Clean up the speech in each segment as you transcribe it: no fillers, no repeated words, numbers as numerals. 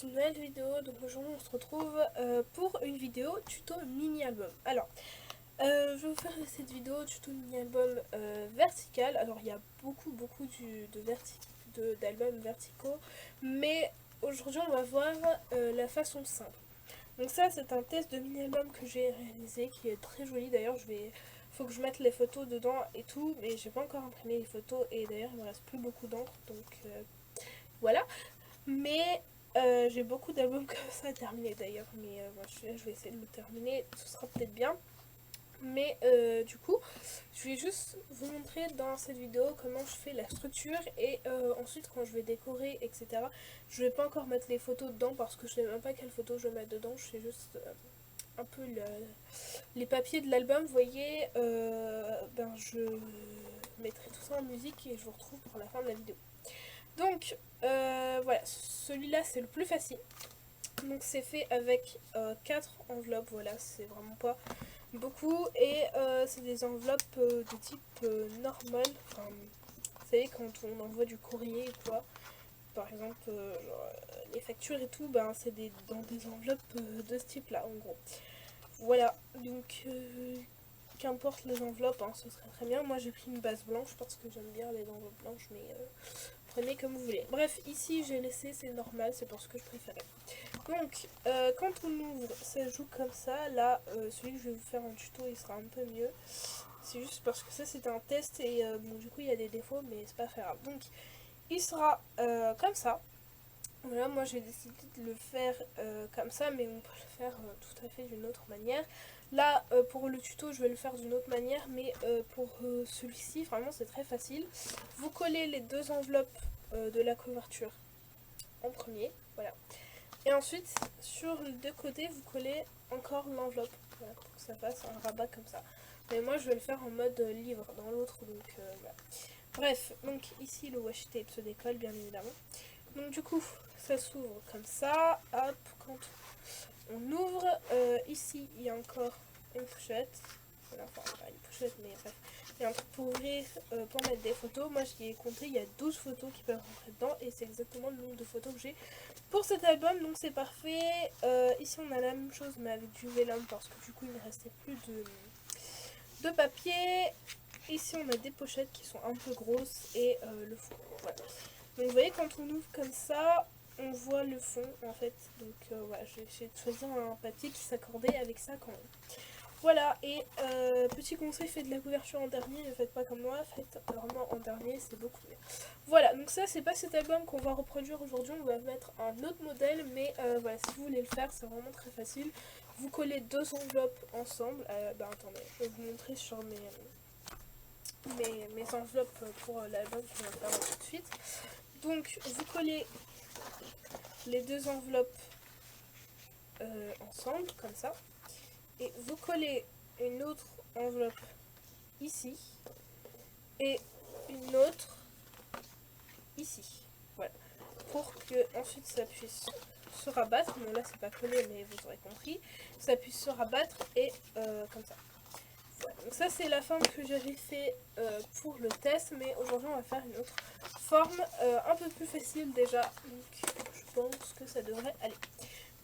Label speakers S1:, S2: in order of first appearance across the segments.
S1: une nouvelle vidéo. Donc aujourd'hui on se retrouve pour une vidéo tuto mini-album. Alors, je vais vous faire cette vidéo tuto mini-album vertical. Alors il y a beaucoup d'albums verticaux, mais aujourd'hui on va voir la façon simple. Donc ça c'est un test de mini-album que j'ai réalisé qui est très joli. D'ailleurs faut que je mette les photos dedans et tout, mais j'ai pas encore imprimé les photos et d'ailleurs il me reste plus beaucoup d'encre, donc voilà. Mais j'ai beaucoup d'albums comme ça à terminer d'ailleurs, mais voilà, celui-là je vais essayer de le terminer, ce sera peut-être bien. Mais du coup, je vais juste vous montrer dans cette vidéo comment je fais la structure et ensuite quand je vais décorer, etc. Je vais pas encore mettre les photos dedans parce que je sais même pas quelle photo je vais mettre dedans, je fais juste un peu les papiers de l'album, vous voyez. Je mettrai tout ça en musique et je vous retrouve pour la fin de la vidéo. Donc voilà, celui-là c'est le plus facile. Donc c'est fait avec 4 enveloppes, voilà, c'est vraiment pas beaucoup. Et c'est des enveloppes de type normal. Enfin, vous savez, quand on envoie du courrier ou quoi, par exemple les factures et tout, ben c'est dans des enveloppes de ce type là en gros. Voilà, donc qu'importe les enveloppes, hein, ce serait très bien. Moi j'ai pris une base blanche parce que j'aime bien les enveloppes blanches, mais prenez comme vous voulez. Bref, ici j'ai laissé, c'est normal, c'est pour ce que je préférais. Donc quand on ouvre, ça joue comme ça. Là, celui que je vais vous faire en tuto, il sera un peu mieux. C'est juste parce que ça c'était un test et bon, du coup il y a des défauts, mais c'est pas très grave. Donc il sera comme ça. Voilà, moi j'ai décidé de le faire comme ça, mais on peut le faire tout à fait d'une autre manière. Là, pour le tuto, je vais le faire d'une autre manière, mais pour celui-ci, vraiment c'est très facile. Vous collez les deux enveloppes de la couverture en premier, voilà. Et ensuite, sur les deux côtés, vous collez encore l'enveloppe, voilà, pour que ça fasse un rabat comme ça. Mais moi, je vais le faire en mode livre dans l'autre, donc voilà. Bref, donc ici, le washi tape se décolle, bien évidemment. Donc du coup, ça s'ouvre comme ça. Hop, quand on ouvre, ici, il y a encore une pochette. Voilà, enfin, pas une pochette, mais bref. Il y a un truc pour ouvrir, pour mettre des photos. Moi, j'y ai compté, il y a 12 photos qui peuvent rentrer dedans. Et c'est exactement le nombre de photos que j'ai pour cet album, donc c'est parfait. Ici, on a la même chose, mais avec du vélum, parce que du coup, il ne restait plus de papier. Ici, on a des pochettes qui sont un peu grosses et le fond. Voilà. Donc, vous voyez, quand on ouvre comme ça, on voit le fond, en fait. Donc, voilà, j'ai essayé de choisir un papier qui s'accordait avec ça quand même. Voilà, et petit conseil, faites de la couverture en dernier, ne faites pas comme moi, faites vraiment en dernier, c'est beaucoup mieux. Voilà, donc ça c'est pas cet album qu'on va reproduire aujourd'hui, on va mettre un autre modèle, mais voilà, si vous voulez le faire, c'est vraiment très facile. Vous collez deux enveloppes ensemble, attendez, je vais vous montrer sur mes enveloppes pour l'album qu'on va faire tout de suite. Donc vous collez les deux enveloppes ensemble, comme ça. Et vous collez une autre enveloppe ici et une autre ici. Voilà. Pour que ensuite ça puisse se rabattre. Bon là c'est pas collé mais vous aurez compris. Ça puisse se rabattre et comme ça. Voilà. Donc ça c'est la forme que j'avais fait pour le test. Mais aujourd'hui on va faire une autre forme un peu plus facile déjà. Donc je pense que ça devrait aller.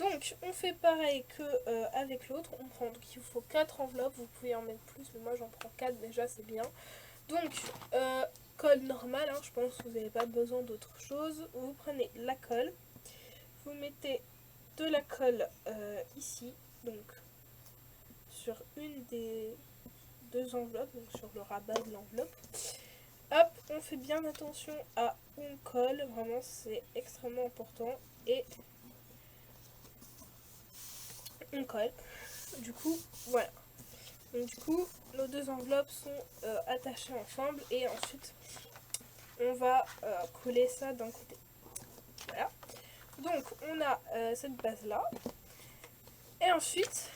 S1: Donc on fait pareil que avec l'autre, on prend, donc il faut 4 enveloppes, vous pouvez en mettre plus, mais moi j'en prends 4 déjà, c'est bien. Donc colle normale, hein, je pense que vous n'avez pas besoin d'autre chose. Vous prenez la colle, vous mettez de la colle ici, donc sur une des deux enveloppes, donc sur le rabat de l'enveloppe. Hop, on fait bien attention à où on colle, vraiment c'est extrêmement important. Et on colle. Du coup, voilà. Donc du coup, nos deux enveloppes sont attachées ensemble et ensuite on va coller ça d'un côté. Voilà. Donc on a cette base là. Et ensuite,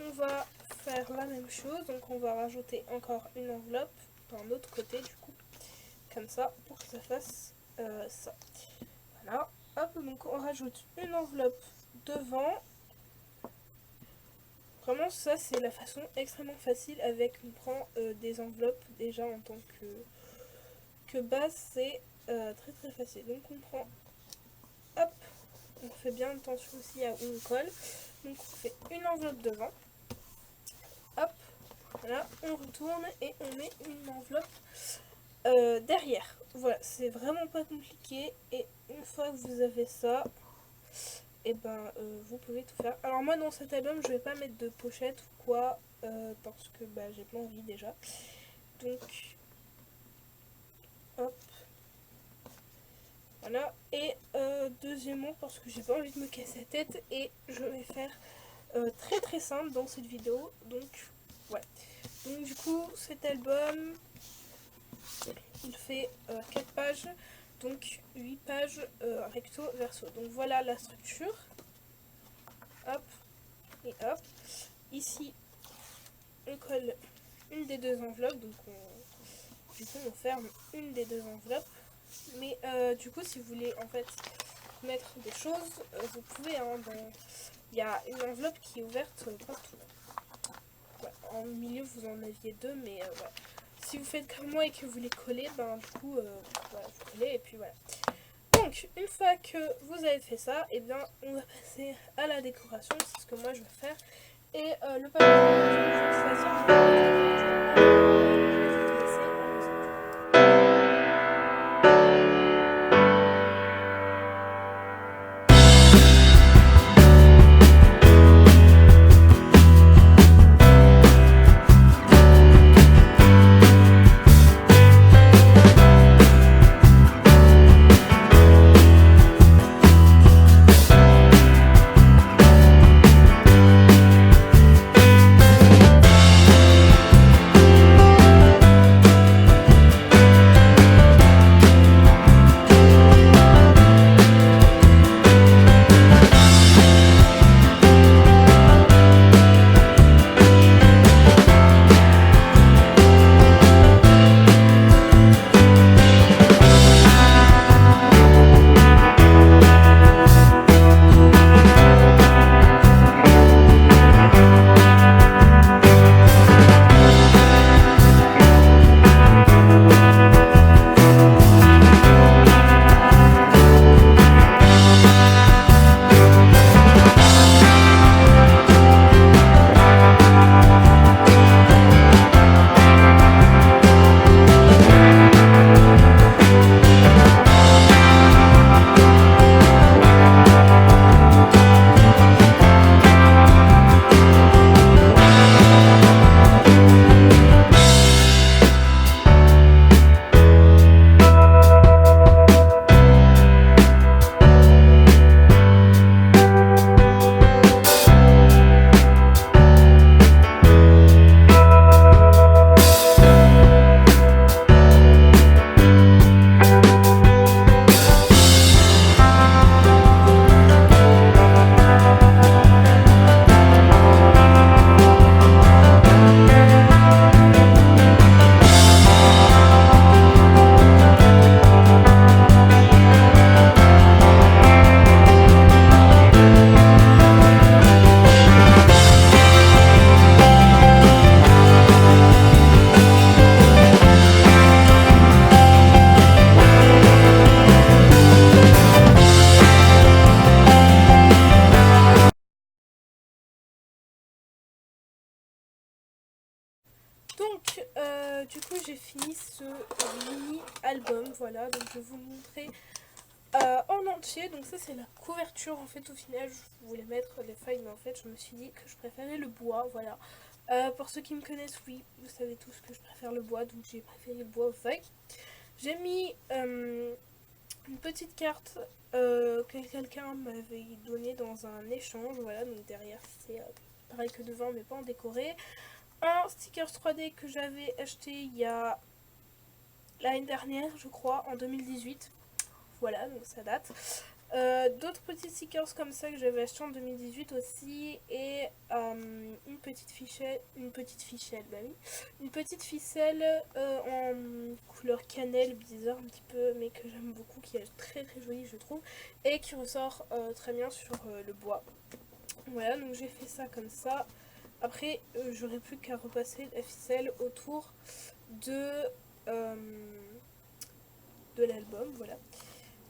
S1: on va faire la même chose. Donc on va rajouter encore une enveloppe d'un autre côté du coup. Comme ça, pour que ça fasse ça. Voilà. Hop, donc on rajoute une enveloppe devant. Vraiment, ça c'est la façon extrêmement facile avec on prend des enveloppes déjà en tant que base, c'est très très facile. Donc on prend, hop, on fait bien attention aussi à où on colle. Donc on fait une enveloppe devant, hop, voilà, on retourne et on met une enveloppe derrière. Voilà, c'est vraiment pas compliqué, et une fois que vous avez ça, et ben vous pouvez tout faire. Alors moi dans cet album je vais pas mettre de pochette ou quoi, parce que bah, j'ai pas envie déjà. Donc hop, voilà. Et deuxièmement parce que j'ai pas envie de me casser la tête, et je vais faire très très simple dans cette vidéo. Donc ouais, donc du coup cet album il fait 4 pages, donc 8 pages recto verso. Donc voilà la structure, hop et hop. Ici on colle une des deux enveloppes, donc du coup on ferme une des deux enveloppes. Mais du coup si vous voulez en fait mettre des choses, vous pouvez, hein, il y a une enveloppe qui est ouverte partout. Ouais, en milieu vous en aviez deux, mais ouais. Si vous faites comme moi et que vous les collez, ben du coup voilà, vous collez et puis voilà. Donc une fois que vous avez fait ça, et bien on va passer à la décoration, c'est ce que moi je vais faire. Et le papier je vais choisir. Donc, du coup, j'ai fini ce mini album. Voilà, donc je vais vous le montrer en entier. Donc, ça, c'est la couverture. En fait, au final, je voulais mettre les feuilles, mais en fait, je me suis dit que je préférais le bois. Voilà. Pour ceux qui me connaissent, oui, vous savez tous que je préfère le bois, donc j'ai préféré le bois aux feuilles. J'ai mis une petite carte que quelqu'un m'avait donnée dans un échange. Voilà, donc derrière, c'est pareil que devant, mais pas en décoré. Un sticker 3D que j'avais acheté il y a l'année dernière, je crois, en 2018. Voilà, donc ça date. D'autres petits stickers comme ça que j'avais acheté en 2018 aussi, et une petite ficelle, bah oui, une petite ficelle en couleur cannelle, bizarre un petit peu, mais que j'aime beaucoup, qui est très très jolie je trouve, et qui ressort très bien sur le bois. Voilà, donc j'ai fait ça comme ça. Après, j'aurais plus qu'à repasser la ficelle autour de l'album, voilà.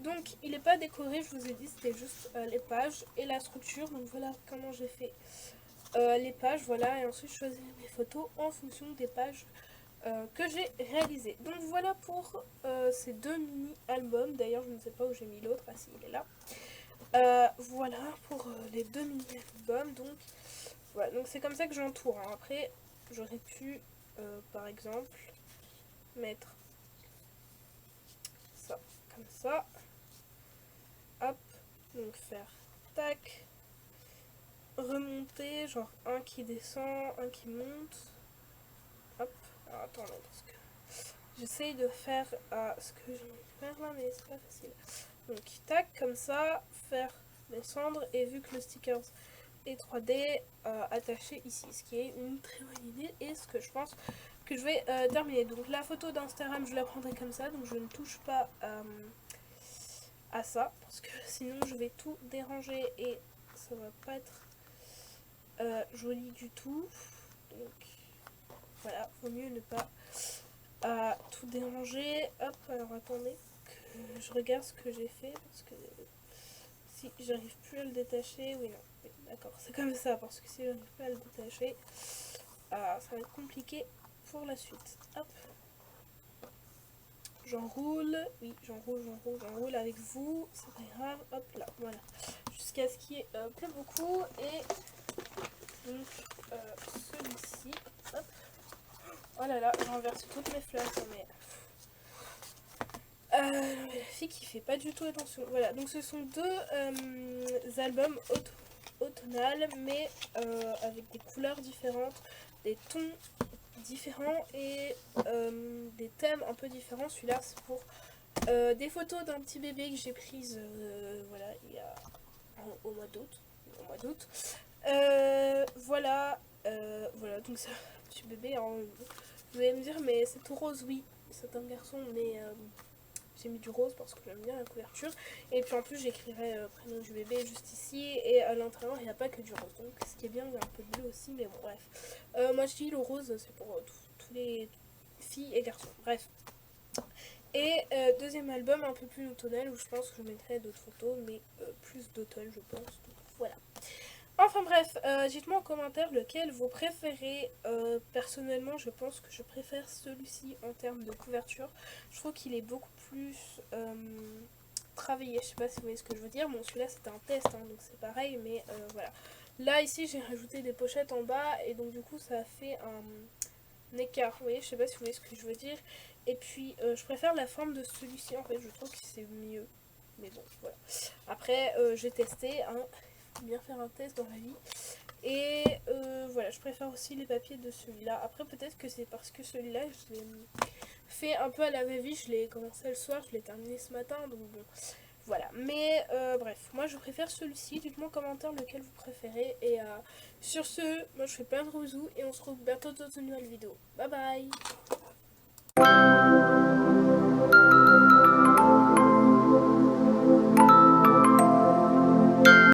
S1: Donc il n'est pas décoré, je vous ai dit, c'était juste les pages et la structure. Donc voilà comment j'ai fait les pages, voilà, et ensuite je choisis mes photos en fonction des pages que j'ai réalisées. Donc voilà pour ces deux mini-albums. D'ailleurs je ne sais pas où j'ai mis l'autre, ah si, il est là. Voilà pour les deux mini-albums. Donc voilà, donc c'est comme ça que j'entoure, hein. Après j'aurais pu par exemple mettre ça comme ça, hop, donc faire tac, remonter, genre un qui descend, un qui monte, hop. Alors attendez, parce que j'essaye de faire ce que j'ai envie de faire là, mais c'est pas facile. Donc tac, comme ça, faire descendre, et vu que le sticker est 3D, attaché ici, ce qui est une très bonne idée et ce que je pense que je vais terminer. Donc la photo d'Instagram, je la prendrai comme ça, donc je ne touche pas à ça, parce que sinon je vais tout déranger et ça va pas être joli du tout. Donc voilà, vaut mieux ne pas tout déranger. Hop, alors attendez que je regarde ce que j'ai fait, parce que si j'arrive plus à le détacher, oui non, oui, d'accord, c'est comme ça, parce que si j'arrive pas à le détacher, ça va être compliqué pour la suite. Hop, j'enroule, oui, j'enroule avec vous, c'est pas grave, hop là, voilà, jusqu'à ce qu'il y ait plus beaucoup. Et donc celui-ci, hop, oh là là, j'ai renversé toutes mes fleurs, mais la fille qui fait pas du tout attention. Voilà, donc ce sont deux albums automnales, mais avec des couleurs différentes, des tons différents et des thèmes un peu différents. Celui-là c'est pour des photos d'un petit bébé que j'ai prises voilà, il y a au mois d'août. Voilà, voilà, donc c'est un petit bébé, hein. Vous allez me dire, mais c'est tout rose, oui, c'est un garçon, mais j'ai mis du rose parce que j'aime bien la couverture. Et puis en plus j'écrirai prénom du bébé juste ici, et à l'intérieur il n'y a pas que du rose. Donc ce qui est bien, il y a un peu de bleu aussi, mais bon bref. Moi je dis le rose c'est pour tous les filles et garçons, bref. Et deuxième album un peu plus automnal, où je pense que je mettrai d'autres photos, mais plus d'automne je pense. Donc voilà. Enfin bref, dites-moi en commentaire lequel vous préférez. Personnellement, je pense que je préfère celui-ci en termes de couverture. Je trouve qu'il est beaucoup plus travaillé. Je sais pas si vous voyez ce que je veux dire. Bon, celui-là c'était un test, hein, donc c'est pareil, mais voilà. Là, ici, j'ai rajouté des pochettes en bas, et donc du coup, ça a fait un écart. Vous voyez, je sais pas si vous voyez ce que je veux dire. Et puis, je préfère la forme de celui-ci, en fait. Je trouve que c'est mieux. Mais bon, voilà. Après, j'ai testé, hein, bien faire un test dans la vie. Et voilà, je préfère aussi les papiers de celui-là. Après peut-être que c'est parce que celui-là je l'ai fait un peu à la va-vite, je l'ai commencé le soir, je l'ai terminé ce matin, donc bon, voilà. Mais bref, moi je préfère celui-ci. Dites-moi en commentaire lequel vous préférez. Et sur ce, moi je fais plein de bisous et on se retrouve bientôt dans une nouvelle vidéo. Bye bye.